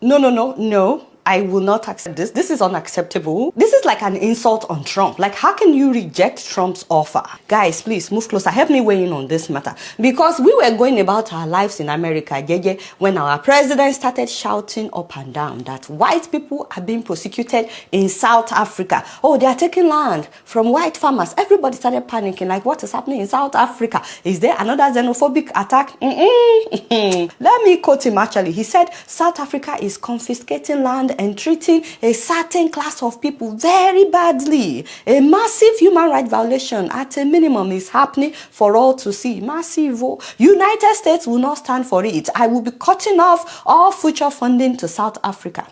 No, no, no, no. I will not accept this. This is unacceptable. This is like an insult on Trump. Like, how can you reject Trump's offer? Guys, please move closer. Help me weigh in on this matter. Because we were going about our lives in America, when our president started shouting up and down that white people are being persecuted in South Africa. Oh, they are taking land from white farmers. Everybody started panicking. Like, what is happening in South Africa? Is there another xenophobic attack? Let me quote him actually. He said, South Africa is confiscating land and treating a certain class of people very badly. A massive human rights violation at a minimum is happening for all to see. Massive. United States will not stand for it. I will be cutting off all future funding to South Africa.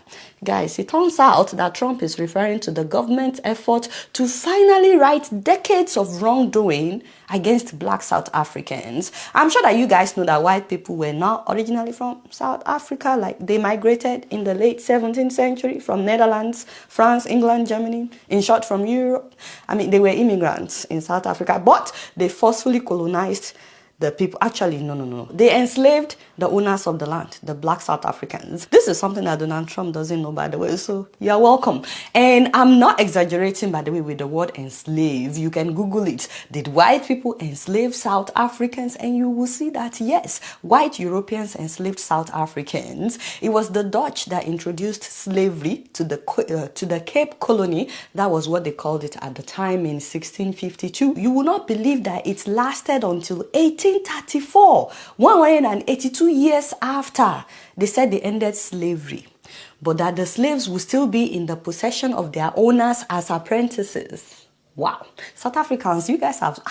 Guys, it turns out that Trump is referring to the government's effort to finally right decades of wrongdoing against black South Africans. I'm sure that you guys know that white people were not originally from South Africa. Like, they migrated in the late 17th century from Netherlands, France, England, Germany, in short, from Europe. I mean, they were immigrants in South Africa, but they forcefully colonized the people. Actually, no. They enslaved the owners of the land, the black South Africans. This is something that Donald Trump doesn't know, by the way, so you're welcome. And I'm not exaggerating, by the way, with the word enslave. You can Google it. Did white people enslave South Africans? And you will see that, yes, white Europeans enslaved South Africans. It was the Dutch that introduced slavery to the Cape Colony. That was what they called it at the time in 1652. You will not believe that it lasted until 1834, 182 years after they said they ended slavery, but that the slaves will still be in the possession of their owners as apprentices. Wow. South Africans, you guys have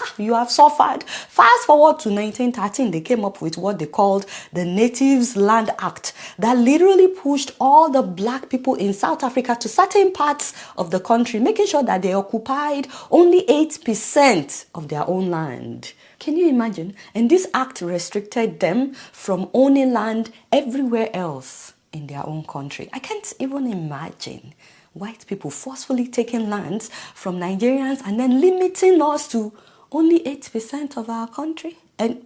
suffered. Fast forward to 1913, they came up with what they called the Natives Land Act that literally pushed all the black people in South Africa to certain parts of the country, making sure that they occupied only 8% of their own land. Can you imagine? And this act restricted them from owning land everywhere else in their own country. I can't even imagine white people forcefully taking lands from Nigerians and then limiting us to only 8% of our country. And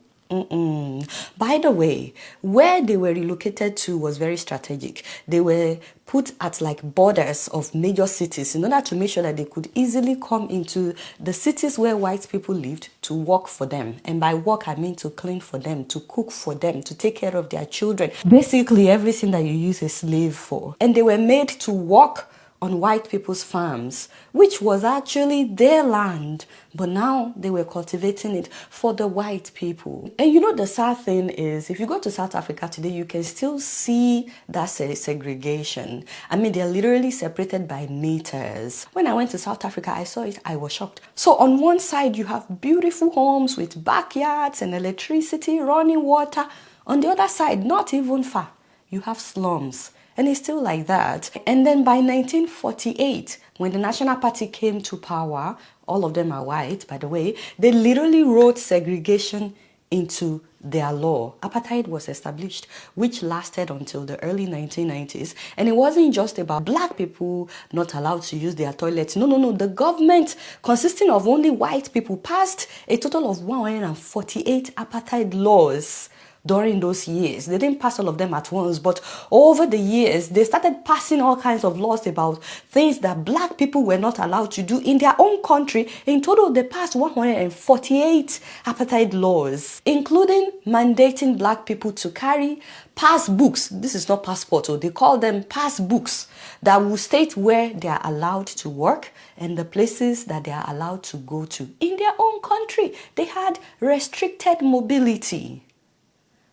by the way, where they were relocated to was very strategic. They were put at like borders of major cities in order to make sure that they could easily come into the cities where white people lived to work for them. And by work, I mean to clean for them, to cook for them, to take care of their children. Basically, everything that you use a slave for. And they were made to work on white people's farms, which was actually their land, but now they were cultivating it for the white people. And you know, the sad thing is, if you go to South Africa today, you can still see that segregation. I mean, they're literally separated by meters. When I went to South Africa, I saw it, I was shocked. So on one side, you have beautiful homes with backyards and electricity, running water. On the other side, not even far, you have slums. And it's still like that. And then by 1948, when the National Party came to power, all of them are white, by the way, they literally wrote segregation into their law. Apartheid was established, which lasted until the early 1990s. And it wasn't just about black people not allowed to use their toilets. No. The government, consisting of only white people, passed a total of 148 apartheid laws during those years. They didn't pass all of them at once, but over the years, they started passing all kinds of laws about things that black people were not allowed to do in their own country. In total, they passed 148 apartheid laws, including mandating black people to carry passbooks. This is not passport, they call them passbooks that will state where they are allowed to work and the places that they are allowed to go to in their own country. They had restricted mobility.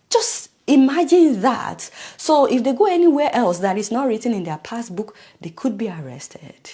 Just imagine that. So if they go anywhere else that is not written in their passbook, they could be arrested.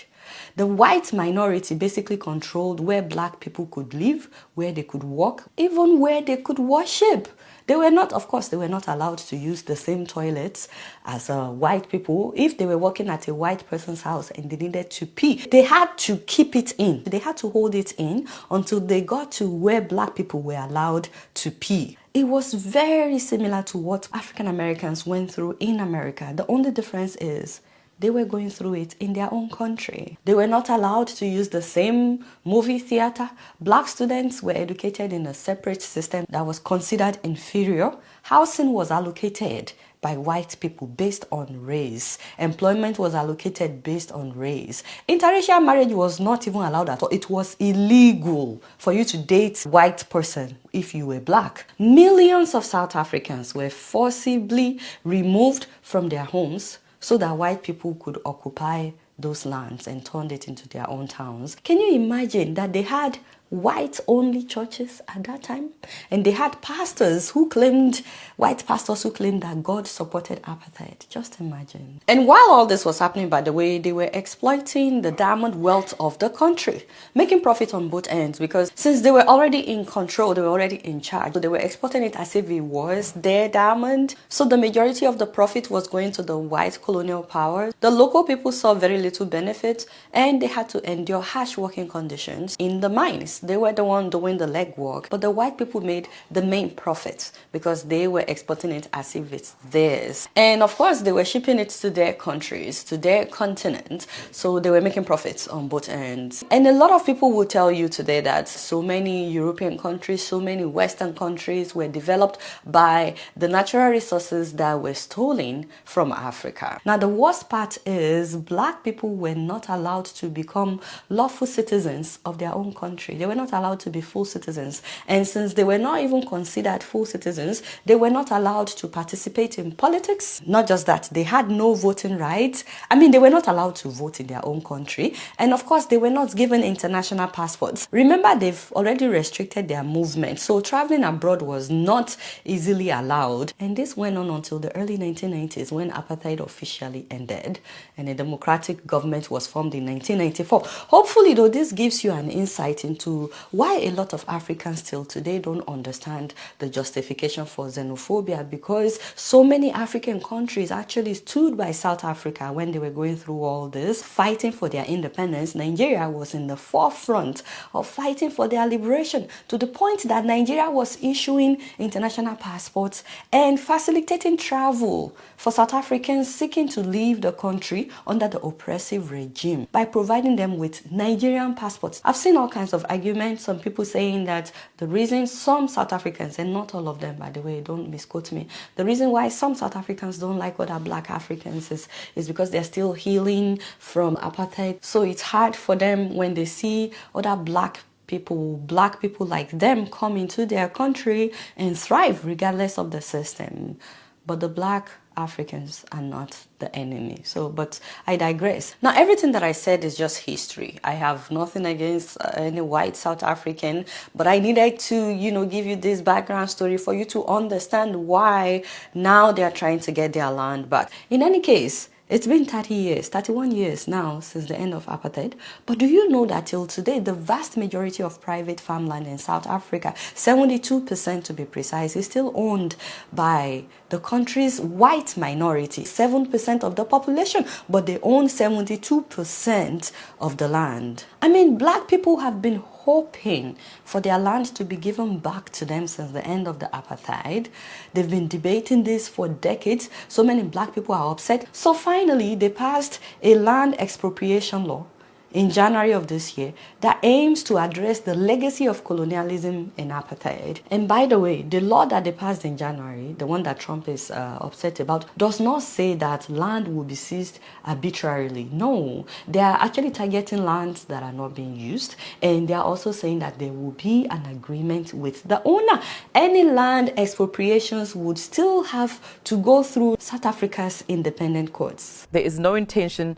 The white minority basically controlled where black people could live, where they could walk, even where they could worship. They were not, of course, they were not allowed to use the same toilets as white people. If they were working at a white person's house and they needed to pee, they had to keep it in. They had to hold it in until they got to where black people were allowed to pee. It was very similar to what African Americans went through in America. The only difference is they were going through it in their own country. They were not allowed to use the same movie theater. Black students were educated in a separate system that was considered inferior. Housing was allocated by white people based on race. Employment was allocated based on race. Interracial marriage was not even allowed at all. It was illegal for you to date a white person if you were black. Millions of South Africans were forcibly removed from their homes so that white people could occupy those lands and turned it into their own towns. Can you imagine that they had white-only churches at that time? And they had pastors who claimed, white pastors who claimed that God supported apartheid. Just imagine. And while all this was happening, by the way, they were exploiting the diamond wealth of the country, making profit on both ends, because since they were already in control, they were already in charge, so they were exporting it as if it was their diamond. So the majority of the profit was going to the white colonial powers. The local people saw very little benefit, and they had to endure harsh working conditions in the mines. They were the one doing the legwork, but the white people made the main profits because they were exporting it as if it's theirs. And of course, they were shipping it to their countries, to their continent, so they were making profits on both ends. And a lot of people will tell you today that so many European countries, so many Western countries were developed by the natural resources that were stolen from Africa. Now, the worst part is black people were not allowed to become lawful citizens of their own country. They were not allowed to be full citizens. And since they were not even considered full citizens, they were not allowed to participate in politics. Not just that, they had no voting rights. I mean, they were not allowed to vote in their own country. And of course, they were not given international passports. Remember, they've already restricted their movement. So traveling abroad was not easily allowed. And this went on until the early 1990s when apartheid officially ended and a democratic government was formed in 1994. Hopefully, though, this gives you an insight into why a lot of Africans still today don't understand the justification for xenophobia, because so many African countries actually stood by South Africa when they were going through all this, fighting for their independence. Nigeria was in the forefront of fighting for their liberation, to the point that Nigeria was issuing international passports and facilitating travel for South Africans seeking to leave the country under the oppressive regime by providing them with Nigerian passports. I've seen all kinds of arguments, some people saying that the reason some South Africans, and not all of them by the way, don't misquote me, the reason why some South Africans don't like other black Africans is because they're still healing from apartheid. So it's hard for them when they see other black people like them come into their country and thrive regardless of the system. But the black Africans are not the enemy. But I digress. Now, everything that I said is just history. I have nothing against any white South African, but I needed to, give you this background story for you to understand why now they are trying to get their land back. In any case, it's been 31 years now since the end of apartheid. But do you know that till today, the vast majority of private farmland in South Africa, 72% to be precise, is still owned by the country's white minority, 7% of the population, but they own 72% of the land. I mean, black people have been hoping for their land to be given back to them since the end of the apartheid. They've been debating this for decades. So many black people are upset. So finally, they passed a land expropriation law in January of this year that aims to address the legacy of colonialism and apartheid. And by the way, the law that they passed in January, the one that Trump is upset about, does not say that land will be seized arbitrarily. No, they are actually targeting lands that are not being used, and they are also saying that there will be an agreement with the owner. Any land expropriations would still have to go through South Africa's independent courts. There is no intention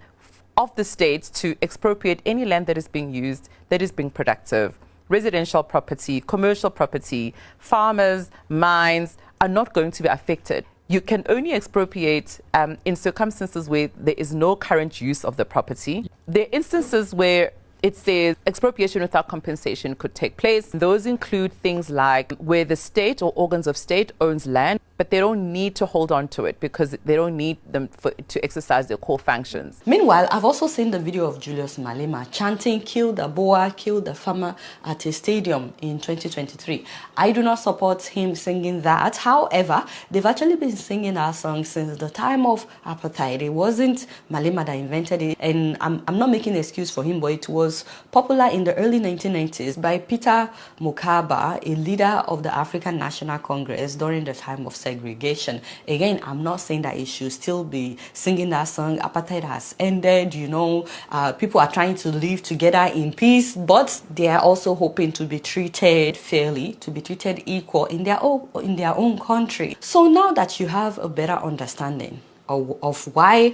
of the state to expropriate any land that is being used, that is being productive. Residential property, commercial property, farmers, mines are not going to be affected. You can only expropriate in circumstances where there is no current use of the property. There are instances where it says expropriation without compensation could take place. Those include things like where the state or organs of state owns land, but they don't need to hold on to it because they don't need them to exercise their core functions. Meanwhile, I've also seen the video of Julius Malema chanting "Kill the Boer, kill the farmer" at a stadium in 2023. I do not support him singing that. However, they've actually been singing our song since the time of apartheid. It wasn't Malema that invented it, and I'm not making an excuse for him, but it was popular in the early 1990s by Peter Mokaba, a leader of the African National Congress during the time of segregation. Again, I'm not saying that it should still be singing that song, apartheid has ended, people are trying to live together in peace, but they are also hoping to be treated fairly, to be treated equal in their own country. So now that you have a better understanding of why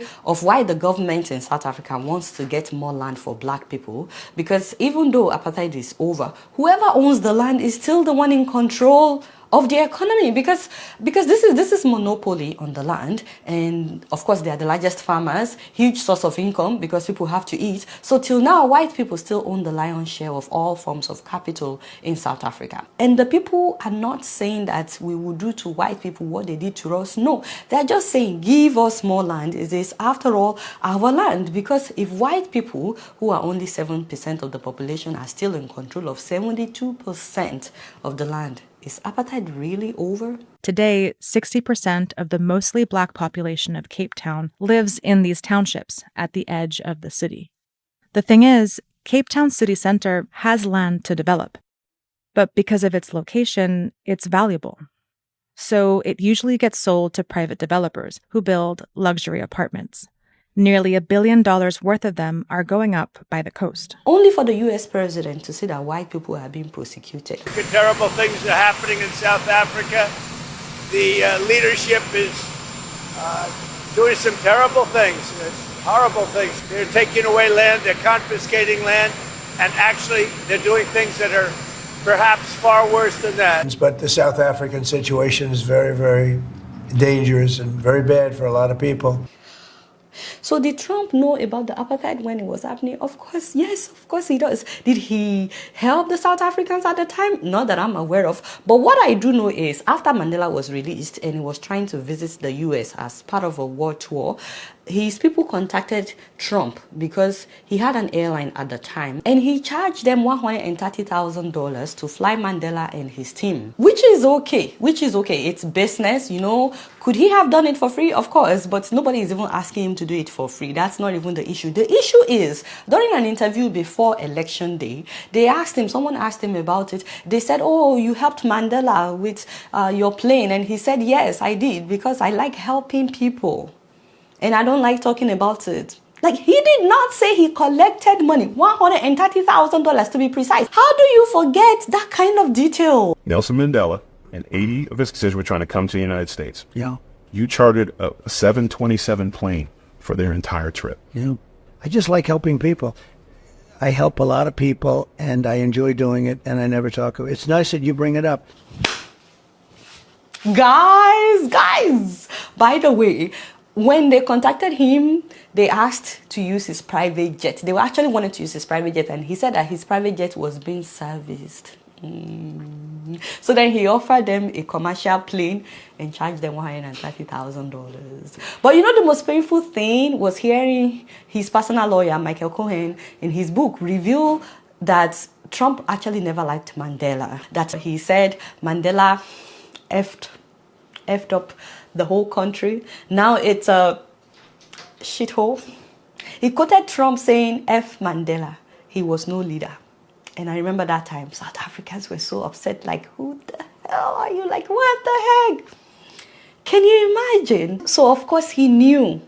the government in South Africa wants to get more land for black people, because even though apartheid is over, whoever owns the land is still the one in control of the economy, because this is monopoly on the land, and of course they are the largest farmers, huge source of income because people have to eat. So till now, white people still own the lion's share of all forms of capital in South Africa. And the people are not saying that we will do to white people what they did to us. No, they're just saying give us more land. It is after all our land, because if white people, who are only 7% of the population, are still in control of 72% of the land, is apartheid really over? Today, 60% of the mostly black population of Cape Town lives in these townships at the edge of the city. The thing is, Cape Town city center has land to develop, but because of its location, it's valuable. So it usually gets sold to private developers who build luxury apartments. Nearly $1 billion worth of them are going up by the coast. Only for the US president to say that white people are being prosecuted. Terrible things are happening in South Africa. The leadership is doing some terrible things, horrible things. They're taking away land, they're confiscating land, and actually they're doing things that are perhaps far worse than that. But the South African situation is very, very dangerous and very bad for a lot of people. So did Trump know about the apartheid when it was happening? Of course, yes, of course he does. Did he help the South Africans at the time? Not that I'm aware of. But what I do know is after Mandela was released and he was trying to visit the US as part of a war tour, his people contacted Trump because he had an airline at the time, and he charged them $130,000 to fly Mandela and his team, which is okay. It's business, Could he have done it for free? Of course, but nobody is even asking him to do it for free. That's not even the issue. The issue is, during an interview before election day, someone asked him about it. They said, oh, you helped Mandela with your plane. And he said, yes, I did, because I like helping people. And I don't like talking about it. Like, he did not say he collected money, $130,000 to be precise. How do you forget that kind of detail? Nelson Mandela and 80 of his constituents were trying to come to the United States. Yeah. You chartered a 727 plane for their entire trip. Yeah. I just like helping people. I help a lot of people, and I enjoy doing it, and I never talk about it. It's nice that you bring it up. Guys, by the way, when they contacted him, they asked to use his private jet. They actually wanted to use his private jet, and he said that his private jet was being serviced. So then he offered them a commercial plane and charged them $130,000. But the most painful thing was hearing his personal lawyer, Michael Cohen, in his book reveal that Trump actually never liked Mandela. That he said Mandela effed up the whole country. Now it's a shithole. He quoted Trump saying, F Mandela, he was no leader. And I remember that time, South Africans were so upset, like, who the hell are you? Like, what the heck? Can you imagine? So, of course, he knew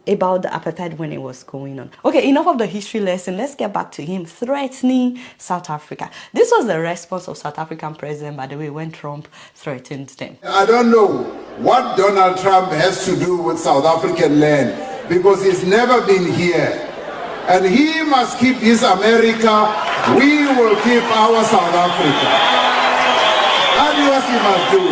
about the apartheid when it was going on. Okay, enough of the history lesson. Let's get back to him threatening South Africa. This was the response of South African president, by the way, when Trump threatened them. I don't know what Donald Trump has to do with South African land, because he's never been here. And he must keep his America, we will keep our South Africa. That is what he must do.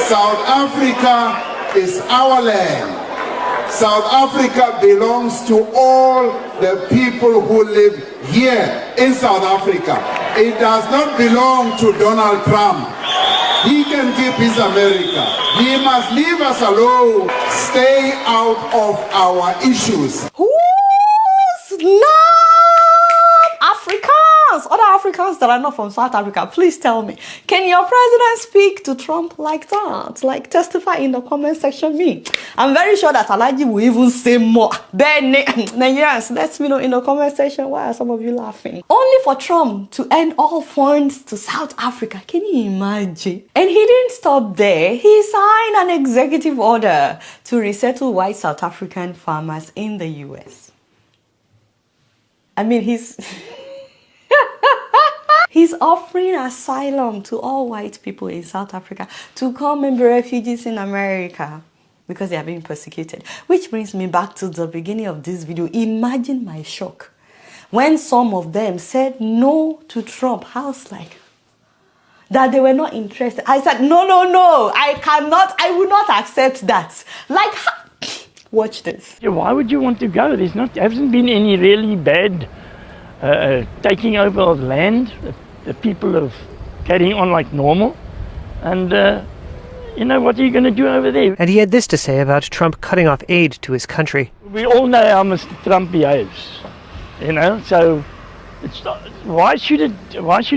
South Africa is our land. South Africa belongs to all the people who live here in South Africa. It does not belong to Donald Trump. He can keep his America. He must leave us alone. Stay out of our issues. Who's not Africans? other Africans that are not from South Africa, please tell me, can your president speak to Trump like that? Like, testify in the comment section. Me, I'm very sure that Alaji will even say more. Nigerians, let me know in the comment section. Why are some of you laughing? Only for Trump to end all funds to South Africa. Can you imagine? And he didn't stop there. He signed an executive order to resettle white South African farmers in the US. I mean, he's offering asylum to all white people in South Africa to come and be refugees in America because they are being persecuted. Which brings me back to the beginning of this video. Imagine my shock when some of them said no to Trump. I was like, that they were not interested. I said, no, I will not accept that. Like, watch this. Why would you want to go? There hasn't been any really bad taking over of land. The people are carrying on like normal. And, what are you going to do over there? And he had this to say about Trump cutting off aid to his country. We all know how Mr. Trump behaves, so it's not, why should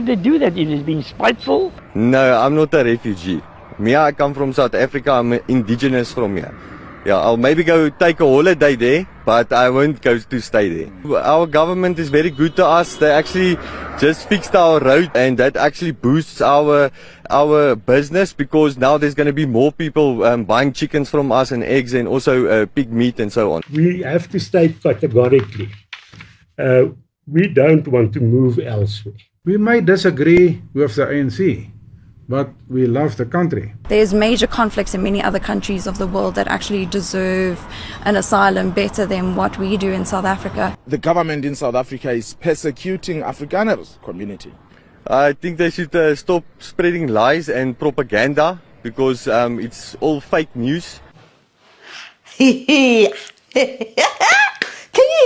they do that? It is being spiteful. No, I'm not a refugee. Me, I come from South Africa. I'm indigenous from here. Yeah, I'll maybe go take a holiday there, but I won't go to stay there. Our government is very good to us. They actually just fixed our road, and that actually boosts our business, because now there's going to be more people buying chickens from us and eggs and also pig meat and so on. We have to state categorically, we don't want to move elsewhere. We may disagree with the ANC, but we love the country. There's major conflicts in many other countries of the world that actually deserve an asylum better than what we do in South Africa. The government in South Africa is persecuting Afrikaners community. I think they should stop spreading lies and propaganda, because it's all fake news. Can you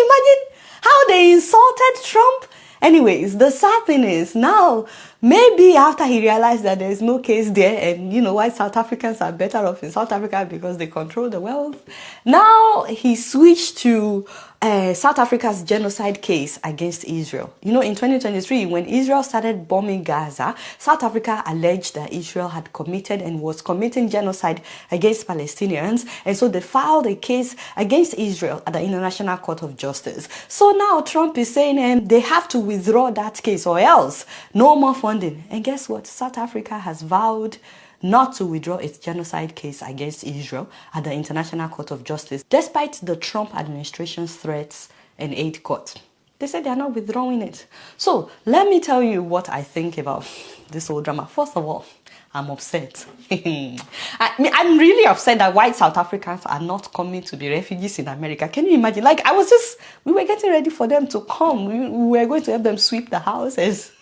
imagine how they insulted Trump? Anyways, the sad thing is now, maybe after he realized that there's no case there, and why South Africans are better off in South Africa because they control the wealth, now he switched to South Africa's genocide case against Israel. In 2023, when Israel started bombing Gaza, South Africa alleged that Israel had committed and was committing genocide against Palestinians, and so they filed a case against Israel at the International Court of Justice. So now Trump is saying they have to withdraw that case or else no more funding. And guess what? South Africa has vowed not to withdraw its genocide case against Israel at the International Court of Justice, despite the Trump administration's threats and aid cut. They said they are not withdrawing it. So let me tell you what I think about this whole drama. First of all, I'm upset. I'm really upset that white South Africans are not coming to be refugees in America. Can you imagine? Like, we were getting ready for them to come. We were going to help them sweep the houses.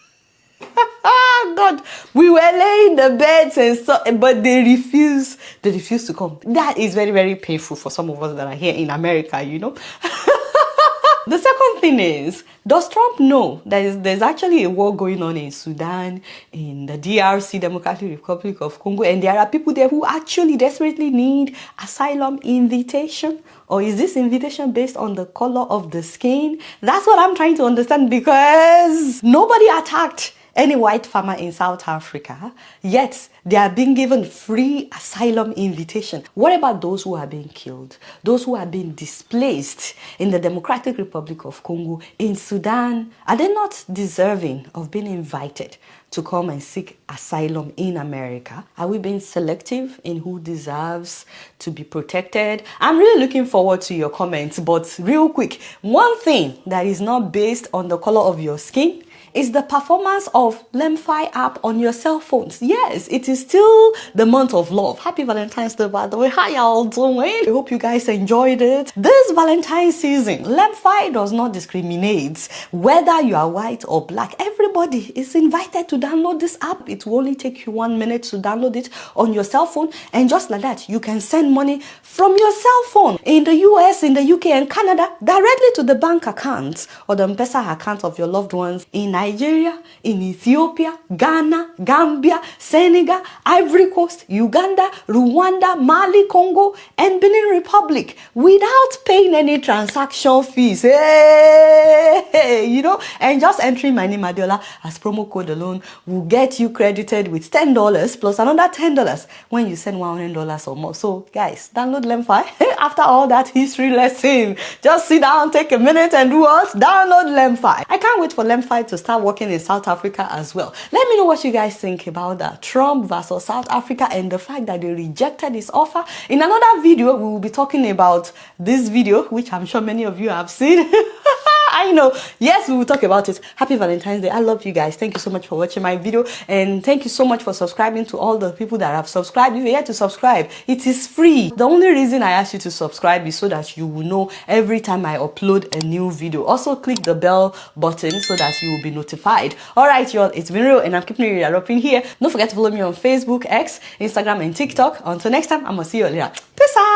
God, we were laying the beds and so, but they refuse to come. That is very, very painful for some of us that are here in America, The second thing is, does Trump know that there's actually a war going on in Sudan, in the DRC, Democratic Republic of Congo, and there are people there who actually desperately need asylum invitation? Or is this invitation based on the color of the skin? That's what I'm trying to understand, because nobody attacked any white farmer in South Africa, yet they are being given free asylum invitation. What about those who are being killed? Those who are being displaced in the Democratic Republic of Congo, in Sudan? Are they not deserving of being invited to come and seek asylum in America? Are we being selective in who deserves to be protected? I'm really looking forward to your comments, but real quick, one thing that is not based on the color of your skin is the performance of Lemfi app on your cell phones. Yes, it is still the month of love. Happy Valentine's Day, by the way. How y'all doing? I hope you guys enjoyed it. This Valentine's season, Lemfi does not discriminate whether you are white or black. Everybody is invited to download this app. It will only take you 1 minute to download it on your cell phone, and just like that, you can send money from your cell phone in the US, in the UK, and Canada directly to the bank account or the M-Pesa account of your loved ones in Nigeria Nigeria, in Ethiopia, Ghana, Gambia, Senegal, Ivory Coast, Uganda, Rwanda, Mali, Congo, and Benin Republic without paying any transaction fees. Hey, you know, and just entering my name Adeola as promo code alone will get you credited with $10 plus another $10 when you send $100 or more. So guys, download Lemfi. After all that history lesson, just sit down, take a minute and do what? Download Lemfi. I can't wait for Lemfi to start working in South Africa as well. Let me know what you guys think about that. Trump versus South Africa and the fact that they rejected his offer. In another video, we will be talking about this video, which I'm sure many of you have seen. I know. Yes, we will talk about it. Happy Valentine's Day. I love you guys. Thank you so much for watching my video. And thank you so much for subscribing to all the people that have subscribed. If you're yet to subscribe, it is free. The only reason I ask you to subscribe is so that you will know every time I upload a new video. Also, click the bell button so that you will be notified. Alright, y'all. It's been real and I'm keeping it up in here. Don't forget to follow me on Facebook, X, Instagram, and TikTok. Until next time, I'm going to see you later. Peace out.